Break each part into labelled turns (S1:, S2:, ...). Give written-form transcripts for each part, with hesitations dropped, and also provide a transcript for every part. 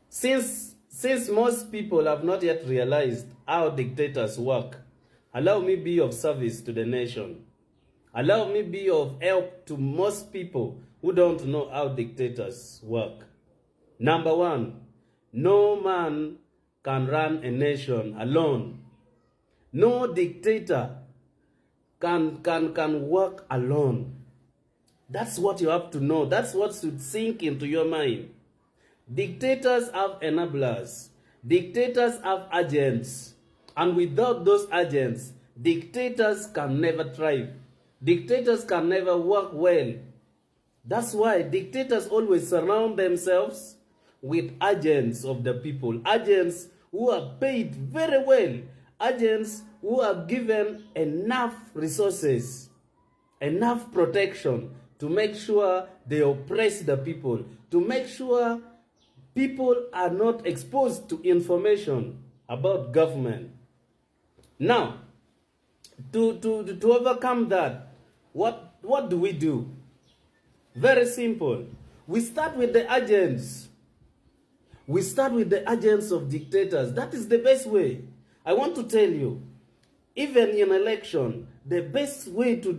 S1: Since most people have not yet realized how dictators work, allow me be of service to the nation. Allow me be of help to most people who don't know how dictators work. Number one, no man can run a nation alone. No dictator can work alone. That's what you have to know. That's what should sink into your mind. Dictators have enablers. Dictators have agents. And without those agents, dictators can never thrive. Dictators can never work well. That's why dictators always surround themselves with agents of the people. Agents who are paid very well. Agents who are given enough resources, enough protection to make sure they oppress the people, to make sure people are not exposed to information about government. Now, to overcome that, what do we do? Very simple. We start with the agents. We start with the agents of dictators. That is the best way. I want to tell you, even in election, the best way to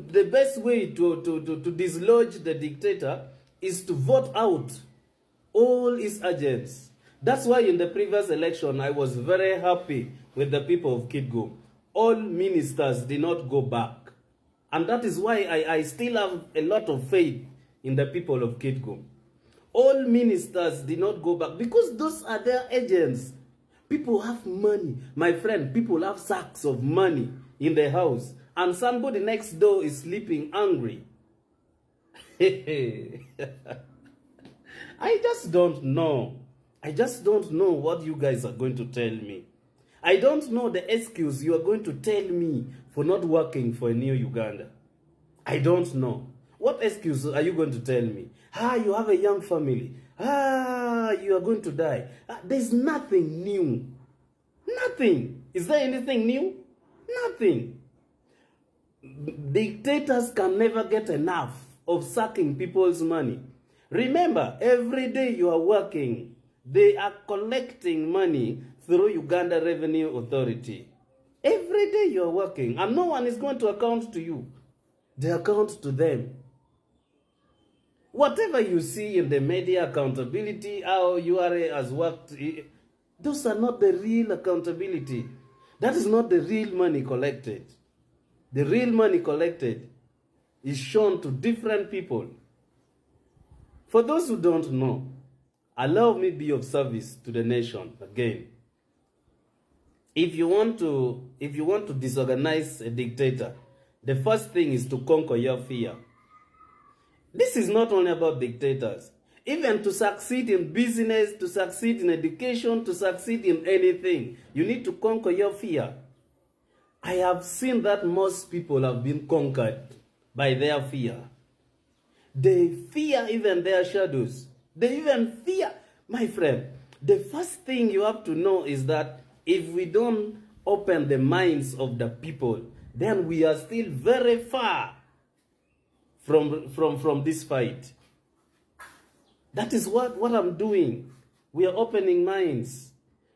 S1: dislodge the dictator is to vote out all his agents. That's why in the previous election, I was very happy with the people of Kitgum. All ministers did not go back. And that is why I still have a lot of faith in the people of Kitgum. All ministers did not go back because those are their agents. People have money. My friend, people have sacks of money in the house. And somebody next door is sleeping hungry. I just don't know. I just don't know what you guys are going to tell me. I don't know the excuse you are going to tell me for not working for a new Uganda. I don't know. What excuse are you going to tell me? You have a young family. You are going to die. There's nothing new. Nothing. Is there anything new? Nothing. Dictators can never get enough of sucking people's money. Remember, every day you are working, they are collecting money through Uganda Revenue Authority. Every day you are working, and no one is going to account to you. They account to them. Whatever you see in the media accountability, how URA has worked, those are not the real accountability. That is not the real money collected. The real money collected is shown to different people. For those who don't know, allow me be of service to the nation again. If you want to disorganize a dictator, the first thing is to conquer your fear. This is not only about dictators. Even to succeed in business, to succeed in education, to succeed in anything, you need to conquer your fear. I have seen that most people have been conquered by their fear. They fear even their shadows. They even fear. My friend, the first thing you have to know is that if we don't open the minds of the people, then we are still very far from this fight. That is what I'm doing. We are opening minds.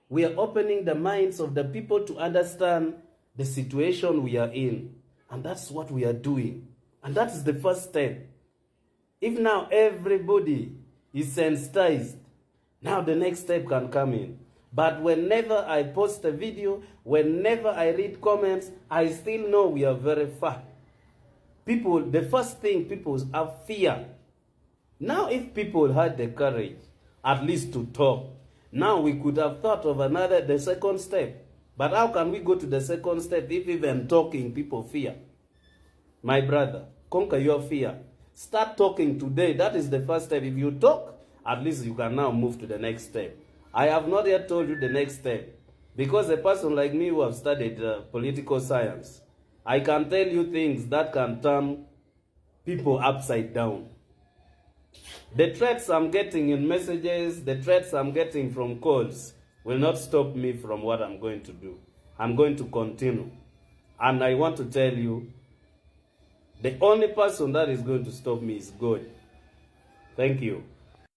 S1: We are opening the minds of the people to understand the situation we are in. And that's what we are doing. And that is the first step. If now everybody is sensitized, now the next step can come in. But whenever I post a video, whenever I read comments, I still know we are very far. People, the first thing people have fear. Now if people had the courage, at least to talk, now we could have thought of the second step. But how can we go to the second step if even talking people fear? My brother, conquer your fear. Start talking today. That is the first step. If you talk, at least you can now move to the next step. I have not yet told you the next step. Because a person like me who have studied political science, I can tell you things that can turn people upside down. The threats I'm getting in messages, the threats I'm getting from calls will not stop me from what I'm going to do. I'm going to continue. And I want to tell you, the only person that is going to stop me is God. Thank you.